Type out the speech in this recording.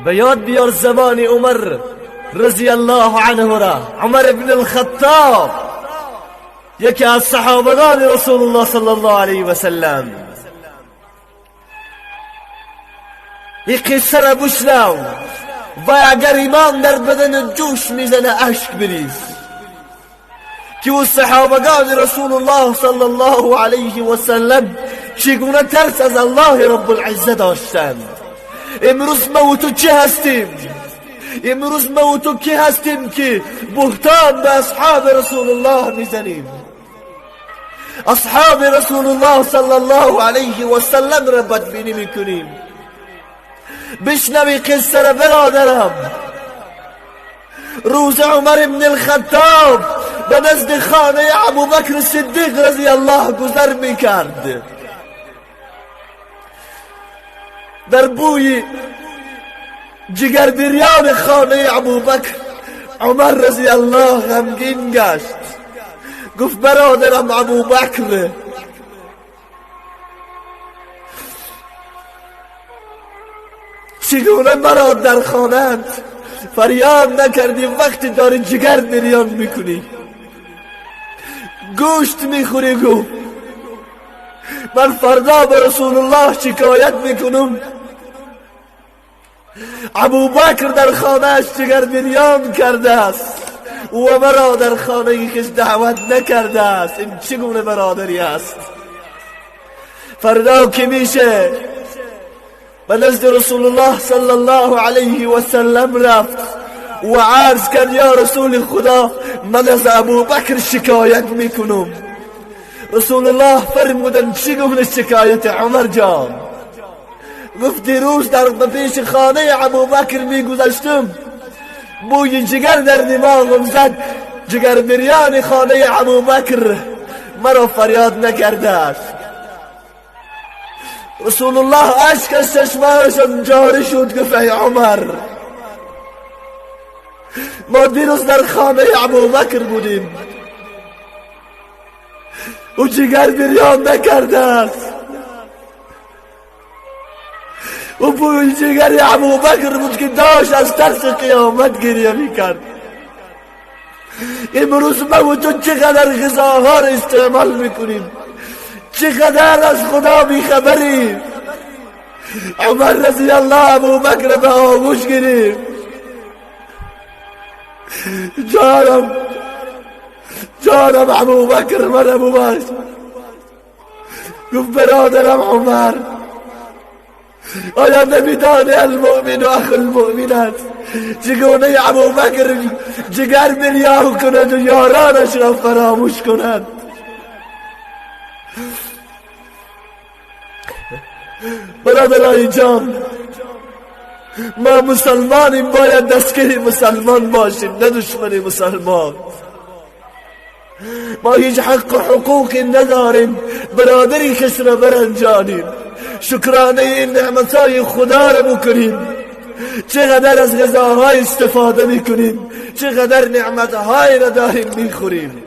به یاد بیار زمان عمر رضی الله عنه را. عمر ابن الخطاب یکی از صحابگان رسول الله صلی الله علیه و سلم. این قصه را بشنو و اگر ایمان در بدن جوش میزنه اشک بریز که او صحابگان رسول الله صلی الله علیه و سلم چگونه ترس از الله رب العزه داشتند. امروز ما و تو چه هستیم؟ امروز ما و تو کی هستیم که بهتان به اصحاب رسول الله میزنیم؟ اصحاب رسول الله صلی الله علیه و سلم را بدبینی میکنیم. بشنوی قصه را برادرم. روز عمر ابن الخطاب به نزد خانه ابوبکر صدیق رضی الله گذر میکرد. در بوی جگربریان خانه ابوبکر عمر رضی الله غمگین گشت. گفت برادرم ابوبکر، چگونه مرا در خانه‌ات فریاد نکردی وقتی داری جگر بریان میکنی، گوشت میخوری؟ گفت من فردا به رسول الله شکایت میکنم ابوبکر در خانه‌اش جگر بریان کرده است و مرا در خانه خویش دعوت نکرده است. این چگونه برادری است؟ فردا که میشه به نزد رسول الله صلی الله علیه و سلم رفت و عرض کرد یا رسول خدا من از ابوبکر شکایت میکنم. رسول الله فرمودن چگونه شکایت عمر جان؟ گفت دیروز در پیش خانه ابوبکر میگذشتم، بوی جگر در دماغم زد، جگر بریان خانه ابوبکر مرا فریاد نکرده است. رسول الله اشک از چشمانشان جاری شد. گفت ای عمر، ما دیروز در خانه ابوبکر بودیم او جگر بریان نکرده است، او بوی جگر ابوبکر بود که داشت از ترس قیامت گریه میکرد. امروز ما و تو چقدر غذاها را استعمال میکنیم، چقدر از خدا بیخبریم. عمر رضی الله ابوبکر به آغوش گرفت. جانم ابوبکر، من ابوبکر. گفت برادرم عمر، آیا نمیدانی المؤمن و اخو المؤمن است؟ چگونه ابوبکر جگر بریان کند و یارانش را فراموش کند؟ برادرای جان، ما مسلمانیم، باید دستگیر مسلمان باشیم نه دشمن مسلمان. ما هیچ حق و حقوقی نداریم برادری کس را برنجانیم. شکرانه این نعمتهای خدا را بکنیم. چقدر از غذاهای استفاده میکنیم، چقدر نعمتهای را داریم میخوریم.